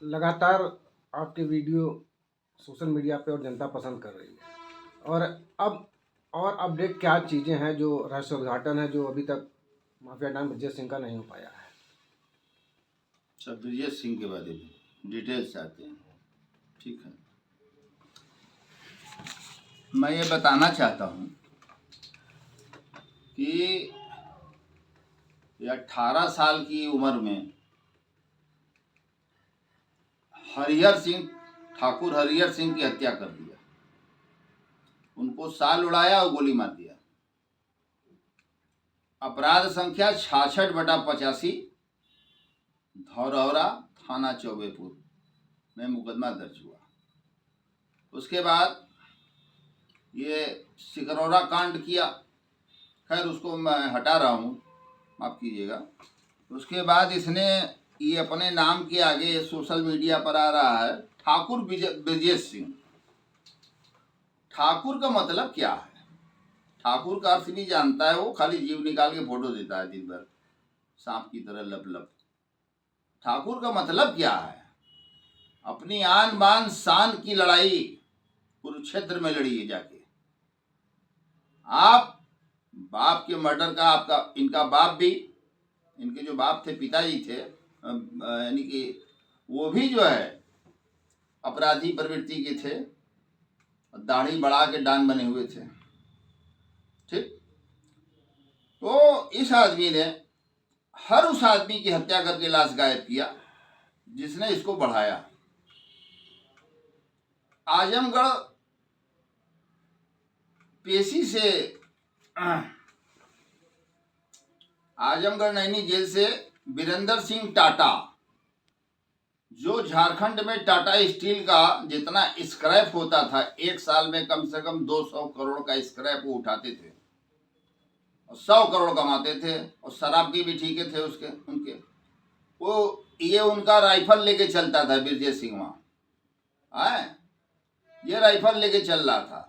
लगातार आपके video social media पे और जनता पसंद कर रही है। और अब और अपडेट क्या चीज़ें हैं जो रहस्य उद्घाटन है जो अभी तक माफिया डॉन ब्रजेश सिंह का नहीं हो पाया है? अच्छा, ब्रजेश सिंह के बारे में डिटेल्स चाहते हैं? ठीक है, मैं ये बताना चाहता हूँ कि ये 18 साल की उम्र में ठाकुर हरिहर सिंह की हत्या कर दिया। उनको साल उड़ाया और गोली मार दिया। अपराध संख्या 66/85, धौरहरा थाना चौबेपुर में मुकदमा दर्ज हुआ। उसके बाद ये सिकरौरा कांड किया। खैर, उसको मैं हटा रहा हूँ, माफ़ कीजिएगा। उसके बाद इसने ये अपने नाम के आगे सोशल मीडिया पर आ रहा है ठाकुर ब्रजेश सिंह। ठाकुर का मतलब क्या है? ठाकुर का अर्थ भी जानता है वो, खाली जीव निकाल के फोटो देता है दिन भर सांप की तरह लप लप। ठाकुर का मतलब क्या है? अपनी आन बान शान की लड़ाई कुरुक्षेत्र में लड़ी है जाके। आप बाप के मर्डर का, आपका इनका बाप भी, इनके जो बाप थे, पिताजी थे, यानी कि वो भी जो है अपराधी प्रवृत्ति के थे, दाढ़ी बढ़ा के डान बने हुए थे। ठीक, तो इस आदमी ने हर उस आदमी की हत्या करके लाश गायब किया जिसने इसको बढ़ाया। आजमगढ़ पेशी से, आजमगढ़ नैनी जेल से वीरेंद्र सिंह टाटा, जो झारखंड में टाटा स्टील का जितना स्क्रैप होता था, एक साल में कम से कम 200 करोड़ का स्क्रैप वो उठाते थे और 100 करोड़ कमाते थे, और शराब की भी ठीके थे उसके उनके। वो ये उनका राइफल लेके चलता था ब्रजेश सिंह वहाँ, ये राइफल लेके चल रहा था।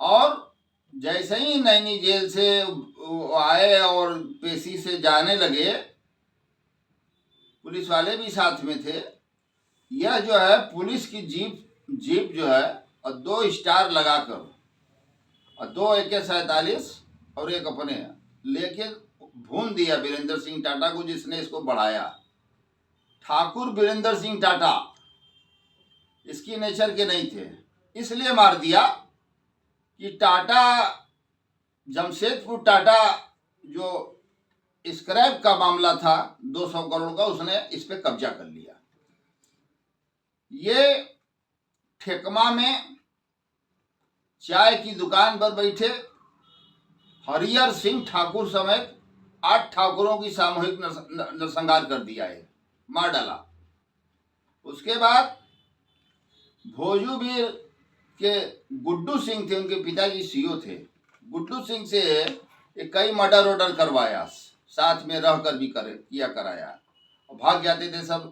और जैसे ही नैनी जेल से आए और पेशी से जाने लगे, पुलिस वाले भी साथ में थे। यह जो है पुलिस की जीप जो है, और 2 स्टार लगाकर और 2 AK-47 और एक अपने लेके भून दिया वीरेंद्र सिंह टाटा को, जिसने इसको बढ़ाया। ठाकुर वीरेंद्र सिंह टाटा इसकी नेचर के नहीं थे, इसलिए मार दिया कि टाटा, जमशेदपुर टाटा जो स्क्रैप का मामला था 200 करोड़ का, उसने इस पे कब्जा कर लिया। ये ठेकमा में चाय की दुकान पर बैठे हरिहर सिंह ठाकुर समेत 8 ठाकुरों की सामूहिक नरसंहार कर दिया है, मार डाला। उसके बाद भोजूवीर के गुड्डू सिंह थे, उनके पिताजी CO थे। गुड्डू सिंह से कई मर्डर ऑर्डर करवाया, साथ में रहकर भी किया कराया, और भाग जाते थे सब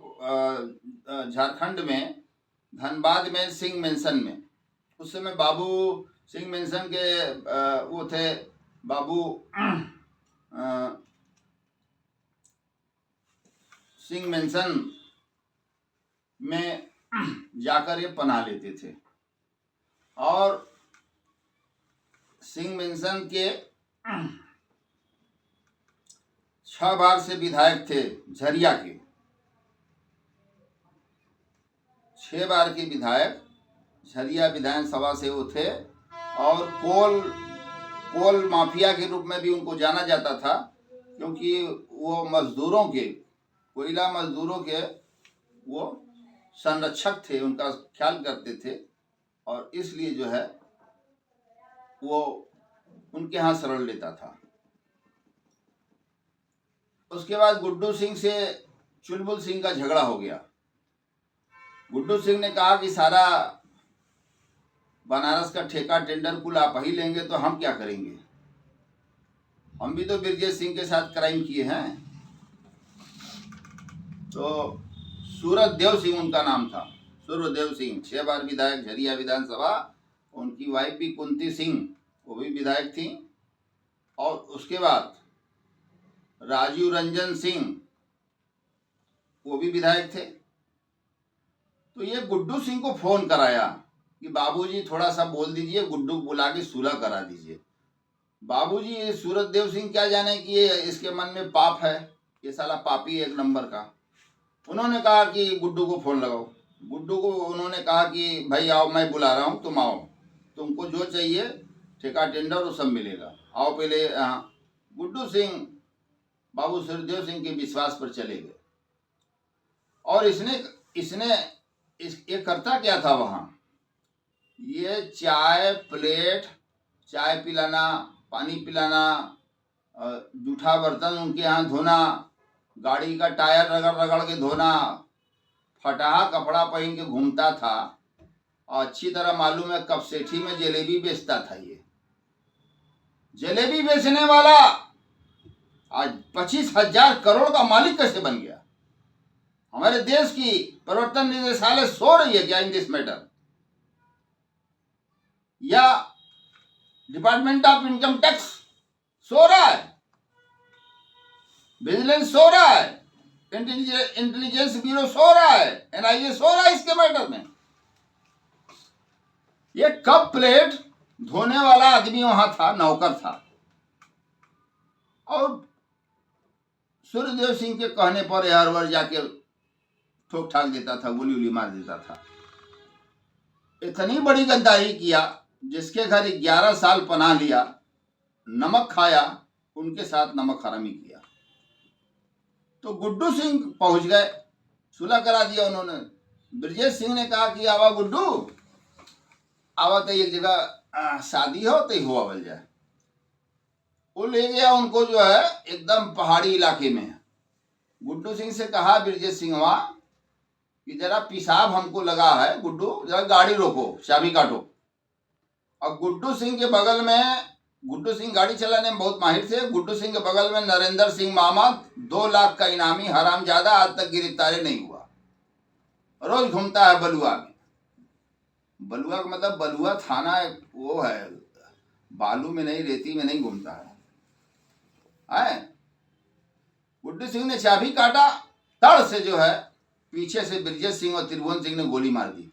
झारखंड में, धनबाद में सिंह मेंशन में। उस समय बाबू सिंह मेंशन के वो थे, बाबू सिंह मेंशन में जाकर ये पनाह लेते थे। और सिंह मेंशन के 6 बार से विधायक थे झरिया के, 6 बार के विधायक झरिया विधानसभा से वो थे। और कोल माफिया के रूप में भी उनको जाना जाता था, क्योंकि वो मजदूरों के, कोयला मजदूरों के वो संरक्षक थे, उनका ख्याल करते थे, और इसलिए जो है वो उनके यहाँ शरण लेता था। उसके बाद गुड्डू सिंह से चुलबुल सिंह का झगड़ा हो गया। गुड्डू सिंह ने कहा कि सारा बनारस का ठेका टेंडर कुल आप ही लेंगे तो हम क्या करेंगे, हम भी तो ब्रजेश सिंह के साथ क्राइम किए हैं। तो सूरजदेव सिंह उनका नाम था, सूरजदेव सिंह, 6 बार विधायक झरिया विधानसभा। उनकी वाइफ भी कुंती सिंह, वो भी विधायक थी। और उसके बाद राजीव रंजन सिंह, वो भी विधायक थे। तो ये गुड्डू सिंह को फोन कराया कि बाबूजी थोड़ा सा बोल दीजिए, गुड्डू को बुला के सुलह करा दीजिए। बाबूजी ये सूरजदेव सिंह क्या जाने कि ये इसके मन में पाप है, ये साला पापी एक नंबर का। उन्होंने कहा कि गुड्डू को फोन लगाओ। गुड्डू को उन्होंने कहा कि भाई आओ, मैं बुला रहा हूँ, तुम आओ, तुमको जो चाहिए ठेका टेंडर वो सब मिलेगा, आओ पहले यहाँ। गुड्डू सिंह बाबू सूरजदेव सिंह के विश्वास पर चले गए। और इसने इसने ये करता क्या था वहाँ, ये चाय प्लेट, चाय पिलाना, पानी पिलाना, जूठा बर्तन उनके यहाँ धोना, गाड़ी का टायर रगड़ रगड़ के धोना, फटाहा कपड़ा पहन के घूमता था। और अच्छी तरह मालूम है कपसेठी में जलेबी बेचता था। ये जलेबी बेचने वाला आज 25,000 करोड़ का मालिक कैसे बन गया? हमारे देश की प्रवर्तन निदेशालय सो रही है क्या इन दिस मैटर? या department of income tax so रहा है, विजिलेंस सो रहा है, इंटेलिजेंस ब्यूरो सो रहा है, एनआईए सो रहा है इसके मैटर में? ये कप प्लेट धोने वाला आदमी वहां था, नौकर था, और सूर्यदेव सिंह के कहने पर हर बार जाके ठोक ठाक देता था, गोली उली मार देता था। इतनी बड़ी गद्दारी किया, जिसके घर 11 साल पनाह लिया, नमक खाया, उनके साथ नमक हरामी किया। तो गुड्डू सिंह पहुंच गए, सुलह करा दिया उन्होंने। ब्रजेश सिंह ने कहा कि आवा गुड्डू, आवा तो एक जगह शादी हो तो हुआ बल जाए। वो ले गया उनको, जो है एकदम पहाड़ी इलाके में। गुड्डू सिंह से कहा ब्रजेश सिंह वहाँ कि जरा पेशाब हमको लगा है, गुड्डू जरा गाड़ी रोको, चाबी काटो। और गुड्डू सिंह के बगल में, गुड्डू सिंह गाड़ी चलाने में बहुत माहिर थे, गुड्डू सिंह के बगल में नरेंद्र सिंह मामा, 2 लाख का इनामी हरामजादा, आज तक गिरफ्तारी नहीं हुआ, रोज घूमता है बलुआ में। बलुआ का मतलब बलुआ थाना वो है, बालू में नहीं, रेती में नहीं घूमता है। गुड्डू सिंह ने चाबी काटा, तड़ से जो है पीछे से ब्रजेश सिंह और त्रिभुवन सिंह ने गोली मार दी।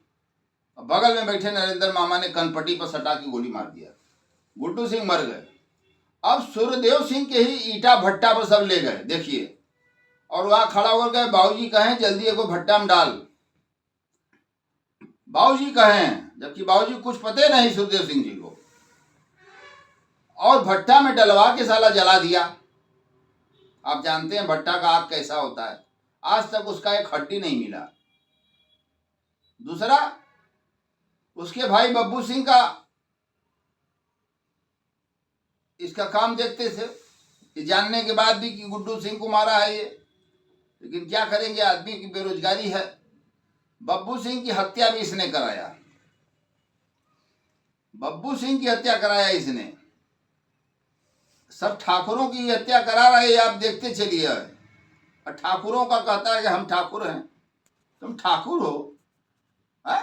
बगल में बैठे नरेंद्र मामा ने कनपट्टी पर सटा के गोली मार दिया। गुड्डू सिंह मर गए। अब सूर्यदेव सिंह के ही ईटा भट्टा पर सब ले गए, देखिए, और वहां खड़ा होकर गए, बाबूजी कहें जल्दी एगो भट्टा में डाल, बाबूजी कहें, जबकि बाबूजी कुछ पते नहीं सूर्यदेव सिंह जी को। और भट्टा में डलवा के साला जला दिया। आप जानते हैं भट्टा का आग कैसा होता है, आज तक उसका एक हड्डी नहीं मिला। दूसरा, उसके भाई बब्बू सिंह का इसका काम देखते थे, कि जानने के बाद भी कि गुड्डू सिंह को मारा है ये, लेकिन क्या करेंगे, आदमी की बेरोजगारी है। बब्बू सिंह की हत्या भी इसने कराया, बब्बू सिंह की हत्या कराया इसने। सब ठाकुरों की हत्या करा रहे हैं, आप देखते चलिए। और ठाकुरों का कहता है कि हम ठाकुर हैं। तुम ठाकुर हो? है?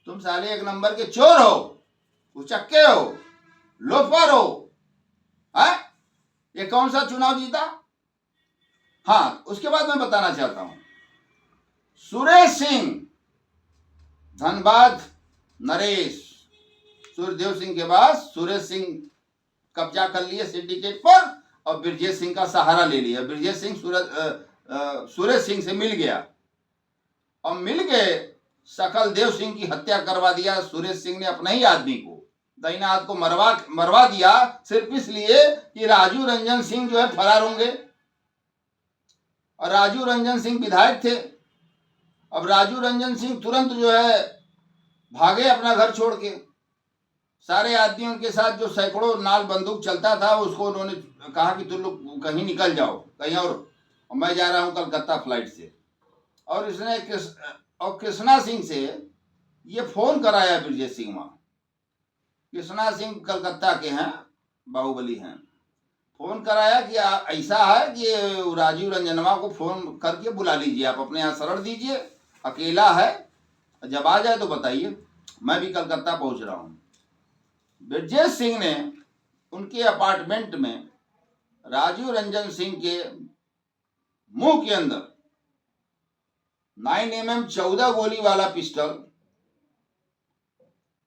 तुम साले एक नंबर के चोर हो, उचक्के हो, लोफर हो। है? ये कौन सा चुनाव जीता? हाँ, उसके बाद मैं बताना चाहता हूं, सुरेश सिंह, धनबाद नरेश, सूर्यदेव सिंह के बाद सुरेश सिंह कब्जा कर लिए सिंडिकेट पर, और ब्रजेश सिंह का सहारा ले लिया। ब्रजेश सिंह सुरेश सिंह से मिल गया, और मिल के सकल देव सिंह की हत्या करवा दिया। सुरेश सिंह ने अपने ही आदमी को, दैनाथ को मरवा दिया, सिर्फ इसलिए कि राजू रंजन सिंह जो है फरार होंगे। और राजू रंजन सिंह विधायक थे। अब राजू रंजन सिंह तुरंत जो है भागे अपना घर छोड़ के। सारे आदमियों के साथ जो सैकड़ों नाल बंदूक चलता था, उसको उन्होंने कहा कि तुम लोग कहीं निकल जाओ कहीं और मैं जा रहा हूं कलकत्ता फ्लाइट से। और इसने कृष्णा सिंह से ये फोन कराया, ब्रजेश सिंह वहां, कृष्णा सिंह कलकत्ता के हैं, बाहुबली हैं, फोन कराया कि ऐसा है कि राजीव रंजनवा को फोन करके बुला लीजिए, आप अपने यहाँ शरण दीजिए, अकेला है, जब आ जाए तो बताइए, मैं भी कलकत्ता पहुंच रहा हूं। ब्रजेश सिंह ने उनके अपार्टमेंट में राजीव रंजन सिंह के मुंह के अंदर 9mm 14 गोली वाला पिस्टल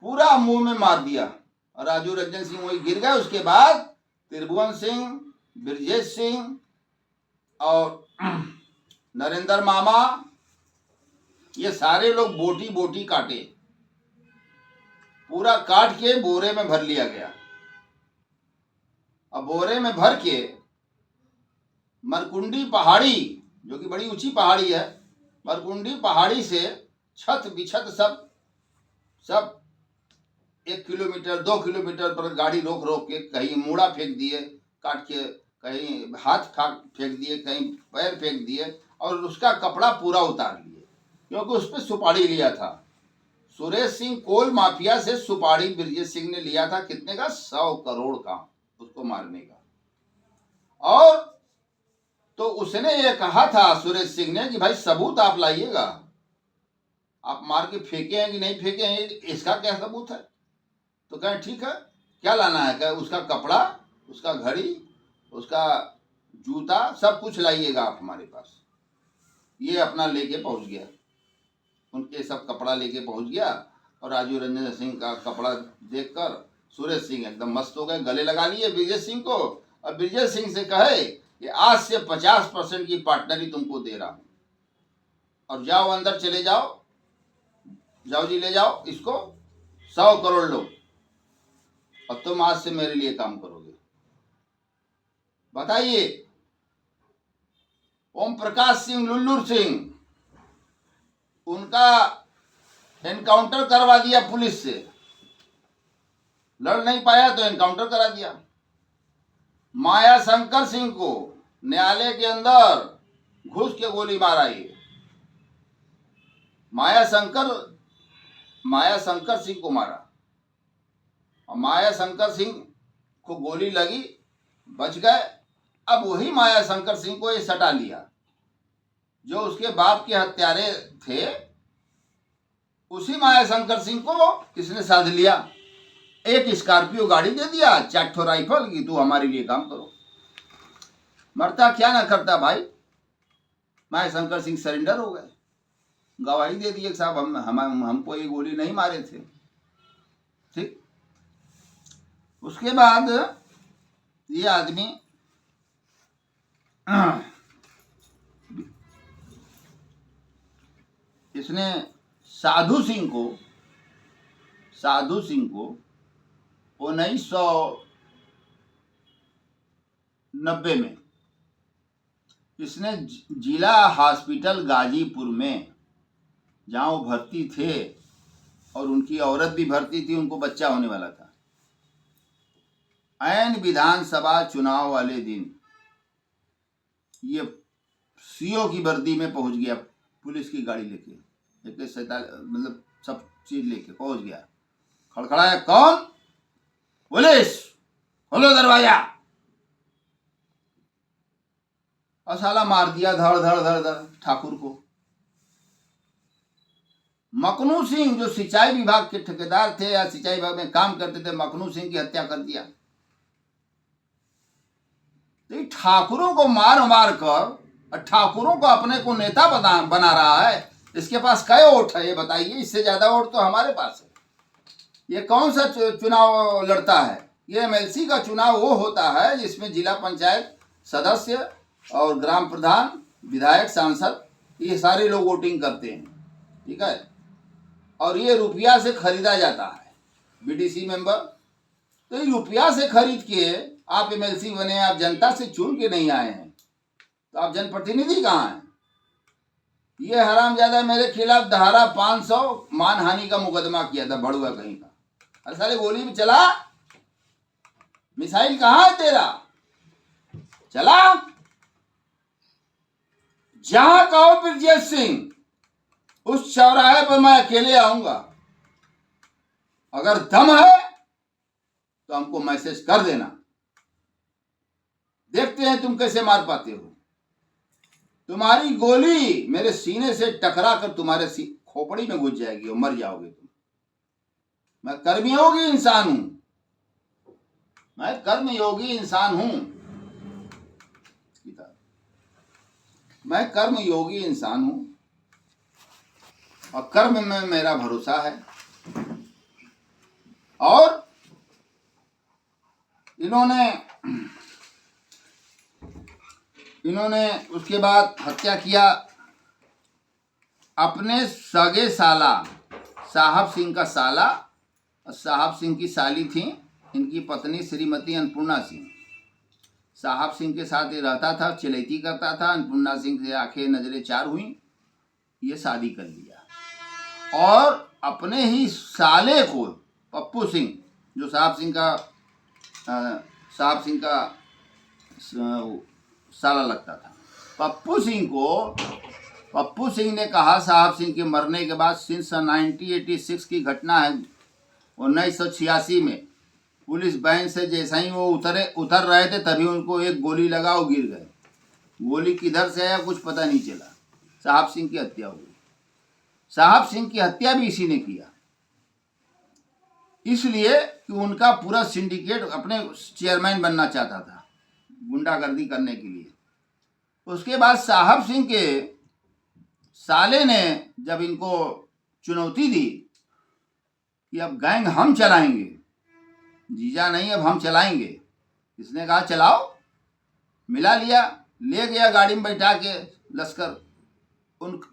पूरा मुंह में मार दिया और राजू रंजन सिंह वही गिर गए। उसके बाद त्रिभुवन सिंह, ब्रजेश सिंह और नरेंद्र मामा, ये सारे लोग बोटी बोटी काटे, पूरा काट के बोरे में भर लिया गया। अब बोरे में भर के मरकुंडी पहाड़ी, जो कि बड़ी ऊंची पहाड़ी है, मरकुंडी पहाड़ी से छत बिछत सब 1 किलोमीटर 2 किलोमीटर पर गाड़ी रोक रोक के कहीं मूड़ा फेंक दिए काट के, कहीं हाथ फेंक दिए, कहीं पैर फेंक दिए और उसका कपड़ा पूरा उतार लिए, क्योंकि उस पर सुपारी लिया था। सुरेश सिंह कोल माफिया से सुपारी ब्रजेश सिंह ने लिया था, कितने का? 100 करोड़ का, उसको मारने का। और तो उसने ये कहा था सुरेश सिंह ने कि भाई सबूत आप लाइएगा, आप मार के फेंके हैं कि नहीं फेंके हैं, इसका क्या सबूत है? तो कहें ठीक है, क्या लाना है? कहे उसका कपड़ा, उसका घड़ी, उसका जूता, सब कुछ लाइएगा आप हमारे पास। ये अपना लेके पहुंच गया, उनके सब कपड़ा लेके पहुंच गया। और राजू रंजन सिंह का कपड़ा देखकर सुरेश सिंह एकदम मस्त हो गए, गले लगा लिए ब्रजेश सिंह को और ब्रजेश सिंह से कहे कि आज से 50% की पार्टनरी तुमको दे रहा हूं और जाओ अंदर चले जाओ, जाओ जी ले जाओ इसको, 100 करोड़ लो और तुम आज से मेरे लिए काम करोगे। बताइए, ओम प्रकाश सिंह लुल्लू सिंह, उनका एनकाउंटर करवा दिया पुलिस से, लड़ नहीं पाया तो एनकाउंटर करा दिया। माया शंकर सिंह को न्यायालय के अंदर घुस के गोली मार आई। माया शंकर सिंह को मारा और माया शंकर सिंह को गोली लगी, बच गए। अब वही माया शंकर सिंह को ये सटा लिया, जो उसके बाप के हत्यारे थे, उसी माया शंकर सिंह को किसने साध लिया? एक स्कॉर्पियो गाड़ी दे दिया, 4 राइफल की, तू हमारे लिए काम करो। मरता क्या ना करता भाई, माया शंकर सिंह सरेंडर हो गए, गवाही दे दी साहब हमको ये गोली नहीं मारे थे। ठीक, उसके बाद ये आदमी इसने साधु सिंह को 1990 में इसने जिला हॉस्पिटल गाजीपुर में, जहाँ वो भर्ती थे और उनकी औरत भी भर्ती थी, उनको बच्चा होने वाला था, ऐन विधानसभा चुनाव वाले दिन ये सीओ की वर्दी में पहुंच गया, पुलिस की गाड़ी लेके, मतलब सब चीज लेके पहुंच गया। खड़खड़ाया, कौन? पुलिस, खोलो दरवाजा। और साला मार दिया धड़ धड़ धड़ धड़ ठाकुर को। मकनू सिंह जो सिंचाई विभाग के ठेकेदार थे या सिंचाई विभाग में काम करते थे, मकनू सिंह की हत्या कर दिया। तो ठाकुरों को मार मार कर ठाकुरों को अपने को नेता बना रहा है। इसके पास कै वोट है ये बताइए? इससे ज्यादा वोट तो हमारे पास है। ये कौन सा चुनाव लड़ता है? ये एमएलसी का चुनाव वो होता है जिसमें जिला पंचायत सदस्य और ग्राम प्रधान, विधायक, सांसद, ये सारे लोग वोटिंग करते हैं, ठीक है। और ये रुपया से खरीदा जाता है, बीडीसी मेंबर। तो ये रुपया से खरीद के आप एमएलसी बने, आप जनता से चुन के नहीं आए हैं, तो आप जनप्रतिनिधि कहाँ हैं? ये हरामजादा मेरे खिलाफ धारा 500 मानहानि का मुकदमा किया था, बड़ुआ कहीं का। अरे साले गोली भी चला, मिसाइल कहाँ है तेरा? चला, जहां कहो ब्रजेश सिंह, उस चौराहे पर मैं अकेले आऊंगा। अगर दम है तो हमको मैसेज कर देना, देखते हैं तुम कैसे मार पाते हो। तुम्हारी गोली मेरे सीने से टकरा कर तुम्हारे खोपड़ी में घुस जाएगी और मर जाओगे तुम। मैं कर्मयोगी इंसान हूं, मैं कर्मयोगी इंसान हूं, मैं कर्मयोगी इंसान हूं। और कर्म में मेरा भरोसा है। और इन्होंने उसके बाद हत्या किया अपने सगे साला साहब सिंह का साला, और साहब सिंह की साली थी इनकी पत्नी श्रीमती अन्नपूर्णा सिंह। साहब सिंह के साथ ये रहता था, चिलैती करता था। अन्नपूर्णा सिंह से आंखें नजरें चार हुई, ये शादी कर लिया और अपने ही साले को पप्पू सिंह, जो साहब सिंह का साला लगता था, पप्पू सिंह ने कहा साहब सिंह के मरने के बाद, सिंस 1986 की घटना है, 1986 में पुलिस वैन से जैसा ही वो उतर रहे थे तभी उनको एक गोली लगा, वो गिर गए। गोली किधर से आया कुछ पता नहीं चला। साहब सिंह की हत्या हुई। साहब सिंह की हत्या भी इसी ने किया, इसलिए कि उनका पूरा सिंडिकेट अपने चेयरमैन बनना चाहता था गुंडागर्दी करने के लिए। उसके बाद साहब सिंह के साले ने जब इनको चुनौती दी कि अब गैंग हम चलाएंगे, जीजा नहीं अब हम चलाएंगे, इसने कहा चलाओ। मिला लिया, ले गया गाड़ी में बैठा के लश्कर,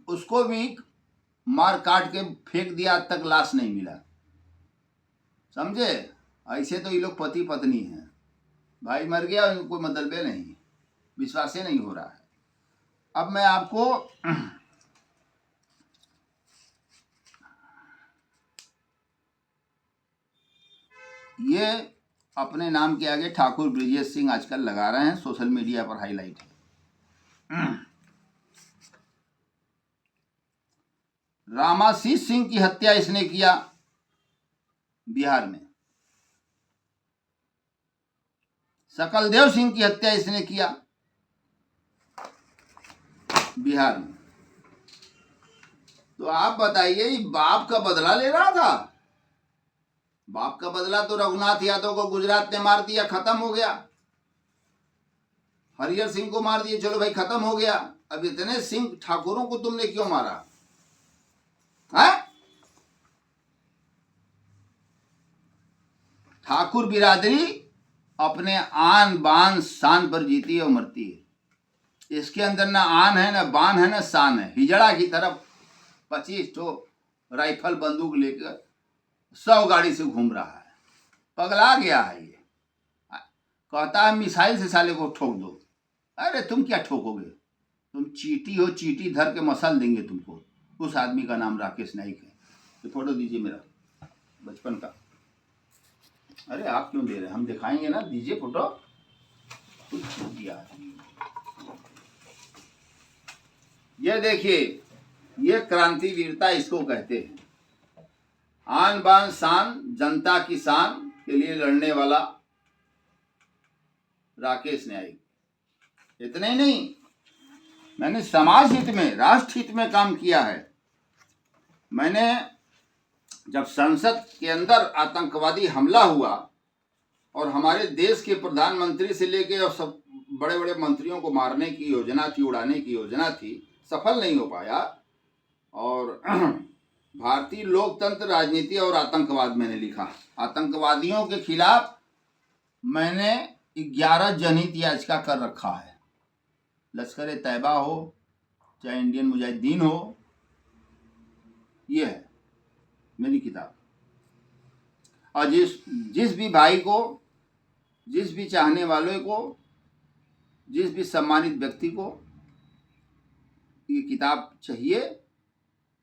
उसको भी मार काट के फेंक दिया, आज तक लाश नहीं मिला। समझे? ऐसे तो ये लोग पति पत्नी हैं, भाई मर गया उनको कोई मतलब नहीं, विश्वास नहीं हो रहा है। अब मैं आपको ये अपने नाम के आगे ठाकुर ब्रिजेश सिंह आजकल लगा रहे हैं, सोशल मीडिया पर हाईलाइट है। रामाशीष सिंह की हत्या इसने किया बिहार में। सकलदेव सिंह की हत्या इसने किया बिहार में। तो आप बताइए, बाप का बदला ले रहा था। बाप का बदला तो रघुनाथ यादव को गुजरात ने मार दिया, खत्म हो गया। हरिहर सिंह को मार दिए, चलो भाई खत्म हो गया। अब इतने सिंह ठाकुरों को तुमने क्यों मारा है? ठाकुर बिरादरी अपने आन बान शान पर जीती है और मरती है। इसके अंदर ना आन है, ना बान है, ना शान है। हिजड़ा की तरफ 25 ठो राइफल बंदूक लेकर 100 गाड़ी से घूम रहा है, पगला गया है ये। कहता है मिसाइल से साले को ठोक दो। अरे तुम क्या ठोकोगे? तुम चीटी हो, चीटी धर के मसल देंगे तुमको। उस आदमी का नाम राकेश नाइक है। तो फोटो दीजिए मेरा बचपन का। अरे आप क्यों दे रहे हैं? हम दिखाएंगे ना, दीजिए फोटो। कुछ दिया ये देखिए, ये क्रांति वीरता इसको कहते हैं। आन बान शान, जनता की शान के लिए लड़ने वाला राकेश नाइक। इतना ही नहीं, मैंने समाज हित में, राष्ट्र हित में काम किया है। मैंने जब संसद के अंदर आतंकवादी हमला हुआ और हमारे देश के प्रधानमंत्री से लेके और सब बड़े बड़े मंत्रियों को मारने की योजना थी, उड़ाने की योजना थी, सफल नहीं हो पाया। और भारतीय लोकतंत्र, राजनीति और आतंकवाद मैंने लिखा। आतंकवादियों के खिलाफ मैंने 11 जनहित याचिका कर रखा है। लश्कर तैयबा हो, चाहे इंडियन मुजाहिदीन हो, ये है मेरी किताब। और जिस भी भाई को, जिस भी चाहने वाले को, जिस भी सम्मानित व्यक्ति को ये किताब चाहिए,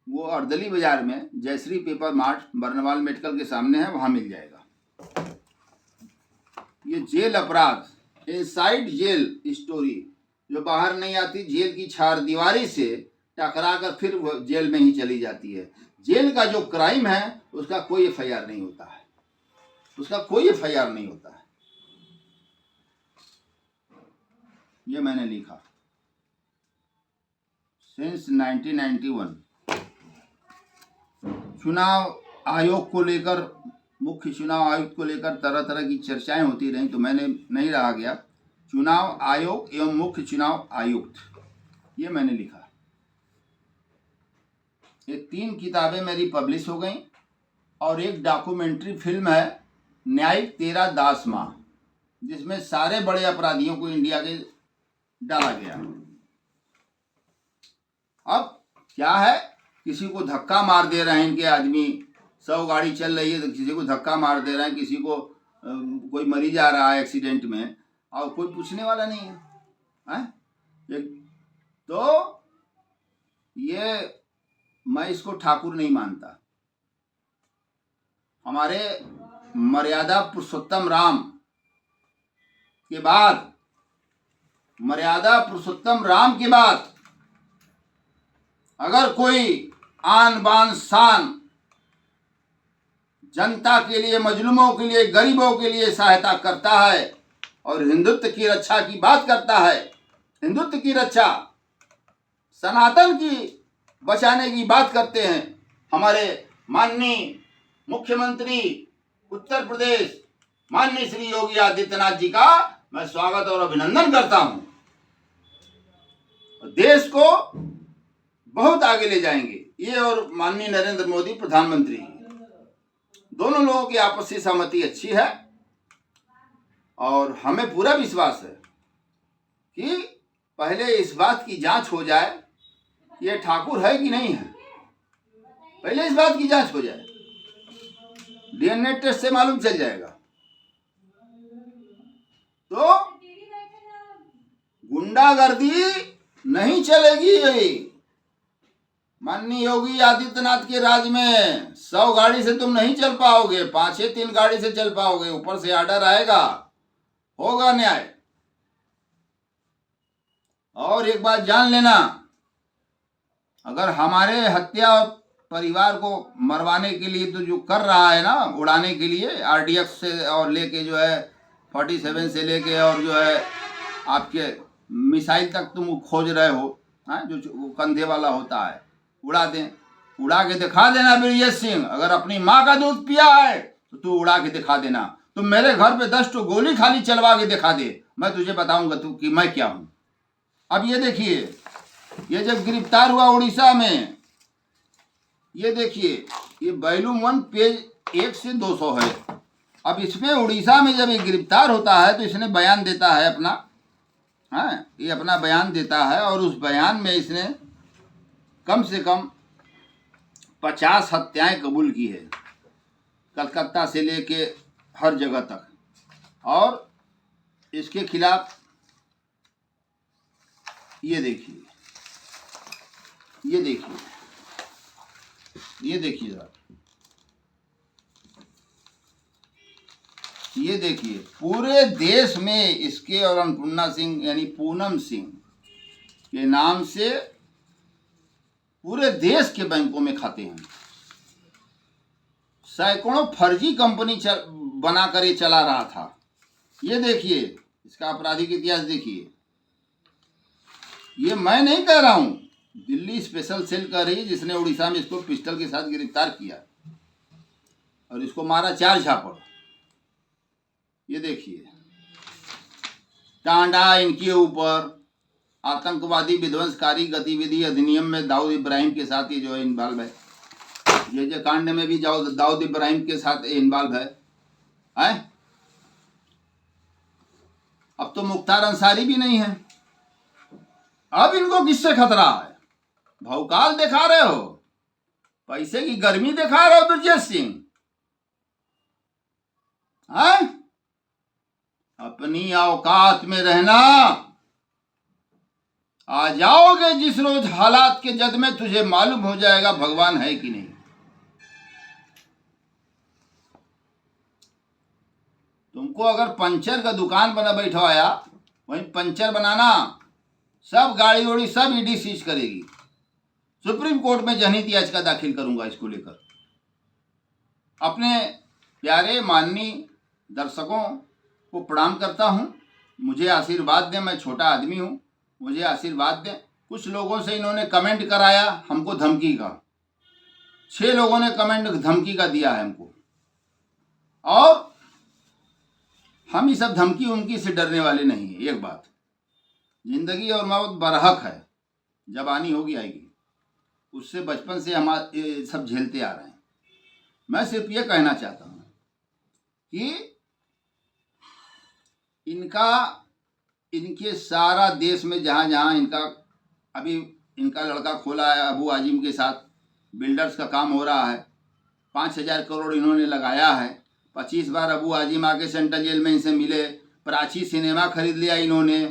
वो अर्दली बाजार में Jayshree paper mart Barnwal medical के सामने है, वहां मिल जाएगा। ये जेल अपराध, इनसाइड जेल स्टोरी, जो बाहर नहीं आती, जेल की चार दीवारी से टकरा कर फिर जेल में ही चली जाती है। जेल का जो क्राइम है उसका कोई एफआईआर नहीं होता है, उसका कोई एफआईआर नहीं होता है। ये मैंने लिखा सिंस 1991। चुनाव आयोग को लेकर, मुख्य चुनाव आयुक्त को लेकर तरह तरह की चर्चाएं होती रहीं, तो मैंने नहीं रहा गया। चुनाव आयोग एवं मुख्य चुनाव आयुक्त, ये मैंने लिखा। ये 3 किताबें मेरी पब्लिश हो गई और एक डॉक्यूमेंट्री फिल्म है न्यायिक तेरा दास माँ, जिसमें सारे बड़े अपराधियों को इंडिया के डाला गया। अब क्या है, किसी को धक्का मार दे रहे हैं इनके आदमी, 100 गाड़ी चल रही है तो किसी को धक्का मार दे रहे हैं, किसी को कोई मरी जा रहा है एक्सीडेंट में और कोई पूछने वाला नहीं है, तो ये मैं इसको ठाकुर नहीं मानता। हमारे मर्यादा पुरुषोत्तम राम के बाद, मर्यादा पुरुषोत्तम राम के बाद अगर कोई आन बान शान जनता के लिए, मजलूमों के लिए, गरीबों के लिए सहायता करता है और हिंदुत्व की रक्षा की बात करता है, हिंदुत्व की रक्षा, सनातन की बचाने की बात करते हैं, हमारे माननीय मुख्यमंत्री उत्तर प्रदेश माननीय श्री योगी आदित्यनाथ जी का मैं स्वागत और अभिनंदन करता हूं। देश को बहुत आगे ले जाएंगे ये, और माननीय नरेंद्र मोदी प्रधानमंत्री, दोनों लोगों की आपसी सहमति अच्छी है और हमें पूरा विश्वास है कि पहले इस बात की जांच हो जाए ये ठाकुर है कि नहीं है, पहले इस बात की जांच हो जाए, डीएनए टेस्ट से मालूम चल जाएगा। तो गुंडागर्दी नहीं चलेगी। माननीय योगी आदित्यनाथ के राज में 100 गाड़ी से तुम नहीं चल पाओगे, 5-3 गाड़ी से चल पाओगे, ऊपर से आर्डर आएगा, होगा न्याय। और एक बात जान लेना, अगर हमारे हत्या परिवार को मरवाने के लिए तो जो कर रहा है ना, उड़ाने के लिए आरडीएक्स से और लेके जो है 47 से लेके और जो है आपके मिसाइल तक तुम खोज रहे हो, जो कंधे वाला होता है, उड़ा दें, उड़ा के दिखा देना। ब्रजेश सिंह, अगर अपनी माँ का दूध पिया है तो तू उड़ा के दिखा देना। तुम मेरे घर पे 10 तो गोली खाली चलवा के दिखा दे, मैं तुझे बताऊंगा तू कि मैं क्या हूं। अब ये देखिए, ये जब गिरफ्तार हुआ उड़ीसा में, ये देखिए, ये वॉल्यूम 1 पेज 1 से 200 है। अब इसमें उड़ीसा में जब ये गिरफ्तार होता है तो इसने बयान देता है अपना, ये अपना बयान देता है और उस बयान में इसने कम से कम 50 हत्याएं कबूल की है, कलकत्ता से लेके हर जगह तक। और इसके खिलाफ ये देखिए, ये देखिए, ये देखिए जरा, ये देखिए, पूरे देश में इसके और अन्नपूर्णा सिंह यानी पूनम सिंह के नाम से पूरे देश के बैंकों में खाते हैं। सैकड़ों फर्जी कंपनी बनाकर ये चला रहा था। ये देखिए, इसका आपराधिक इतिहास देखिए। ये मैं नहीं कह रहा हूं, दिल्ली स्पेशल सेल कह रही है, जिसने उड़ीसा में इसको पिस्टल के साथ गिरफ्तार किया और इसको मारा 4 झापड़। ये देखिए, टांडा इनके ऊपर आतंकवादी विध्वंसकारी गतिविधि अधिनियम में दाऊद इब्राहिम के साथ ये जो है इन्वॉल्व है। ये जो कांड में भी दाऊद इब्राहिम के साथ इन्वॉल्व है। अब तो मुख्तार अंसारी भी नहीं है। अब इनको किससे खतरा है? भौकाल दिखा रहे हो, पैसे की गर्मी दिखा रहे हो ब्रजेश सिंह। अपनी औकात में रहना। आ जाओगे जिस रोज हालात के जद में, तुझे मालूम हो जाएगा भगवान है कि नहीं। तुमको अगर पंचर का दुकान बना बैठवाया, वहीं पंचर बनाना, सब गाड़ी वाड़ी सब ईडी सीज करेगी। सुप्रीम कोर्ट में जनहित याचिका दाखिल करूंगा इसको लेकर। अपने प्यारे माननीय दर्शकों को प्रणाम करता हूं, मुझे आशीर्वाद दें, मैं छोटा आदमी हूं, मुझे आशीर्वाद दें। कुछ लोगों से इन्होंने कमेंट कराया हमको धमकी का, 6 लोगों ने कमेंट धमकी का दिया है हमको, और हम ये सब धमकी उमकी से डरने वाले नहीं है। एक बात, जिंदगी और मौत बरहक है, जब आनी होगी आएगी। उससे बचपन से हम ये सब झेलते आ रहे हैं। मैं सिर्फ ये कहना चाहता हूँ कि इनके सारा देश में जहाँ जहाँ इनका लड़का खोला है अबू आजिम के साथ बिल्डर्स का काम हो रहा है। 5,000 करोड़ इन्होंने लगाया है। 25 बार अबू आजिम आके सेंट्रल जेल में इनसे मिले। प्राची सिनेमा खरीद लिया इन्होंने,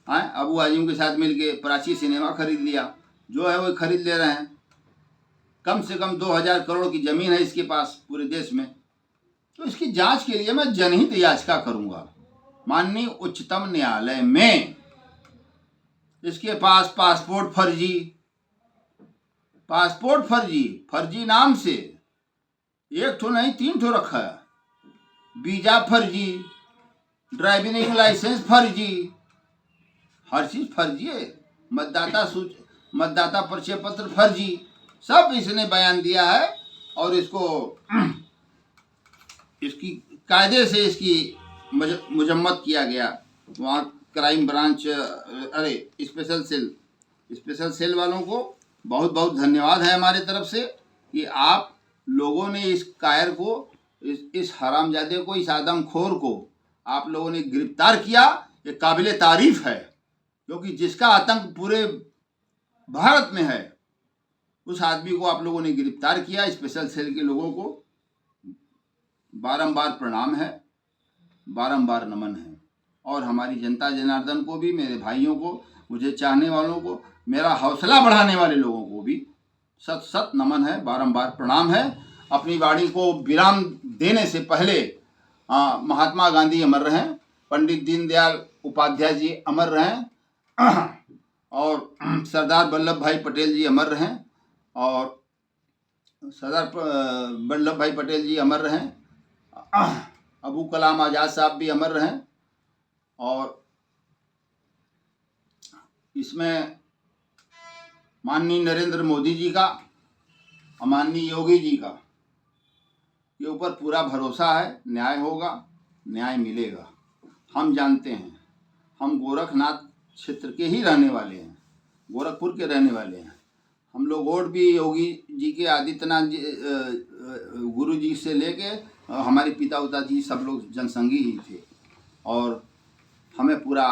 अबू आजिम के साथ मिलके प्राची सिनेमा खरीद लिया, जो है वो खरीद ले रहे हैं। कम से कम 2,000 करोड़ की ज़मीन है इसके पास पूरे देश में। तो इसकी जांच के लिए मैं जनहित याचिका करूंगा माननीय उच्चतम न्यायालय में। इसके पास पासपोर्ट फर्जी नाम से 1 ठो नहीं 3 ठो रखा है। वीजा फर्जी, ड्राइविंग लाइसेंस फर्जी, हर चीज फर्जी है। मतदाता परिचय पत्र फर्जी, सब इसने बयान दिया है। और इसकी कायदे से इसकी मजम्मत किया गया। वहाँ क्राइम ब्रांच स्पेशल सेल वालों को बहुत बहुत धन्यवाद है हमारे तरफ से कि आप लोगों ने इस कायर को, इस हरामजादे को, इस आदमखोर को आप लोगों ने गिरफ्तार किया। ये काबिले तारीफ है, क्योंकि जिसका आतंक पूरे भारत में है उस आदमी को आप लोगों ने गिरफ्तार किया। स्पेशल सेल के लोगों को बारंबार प्रणाम है, बारंबार नमन है। और हमारी जनता जनार्दन को भी, मेरे भाइयों को, मुझे चाहने वालों को, मेरा हौसला बढ़ाने वाले लोगों को भी सत सत नमन है, बारंबार प्रणाम है। अपनी वाणी को विराम देने से पहले महात्मा गांधी अमर रहें, पंडित दीनदयाल उपाध्याय जी अमर रहें, और सरदार वल्लभ भाई पटेल जी अमर रहें, और सरदार वल्लभ भाई पटेल जी अमर रहें, अबू कलाम आज़ाद साहब भी अमर रहें। और इसमें माननीय नरेंद्र मोदी जी का और माननीय योगी जी का के ऊपर पूरा भरोसा है। न्याय होगा, न्याय मिलेगा। हम जानते हैं, हम गोरखनाथ क्षेत्र के ही रहने वाले हैं, गोरखपुर के रहने वाले हैं। हम लोग वोट भी योगी जी के, आदित्यनाथ जी, गुरु जी से लेके हमारे पिता जी सब लोग जनसंघी ही थे। और हमें पूरा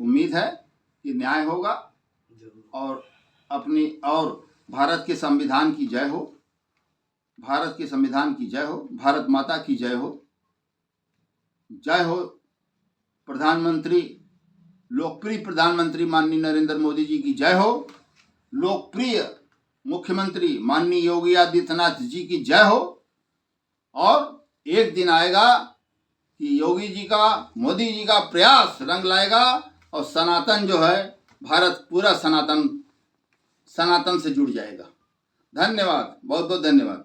उम्मीद है कि न्याय होगा। और भारत के संविधान की जय हो, भारत के संविधान की जय हो, भारत माता की जय हो, जय हो प्रधानमंत्री, लोकप्रिय प्रधानमंत्री माननीय नरेंद्र मोदी जी की जय हो, लोकप्रिय मुख्यमंत्री माननीय योगी आदित्यनाथ जी की जय हो। और एक दिन आएगा कि योगी जी का, मोदी जी का प्रयास रंग लाएगा और सनातन जो है, भारत पूरा सनातन से जुड़ जाएगा। धन्यवाद, बहुत बहुत धन्यवाद।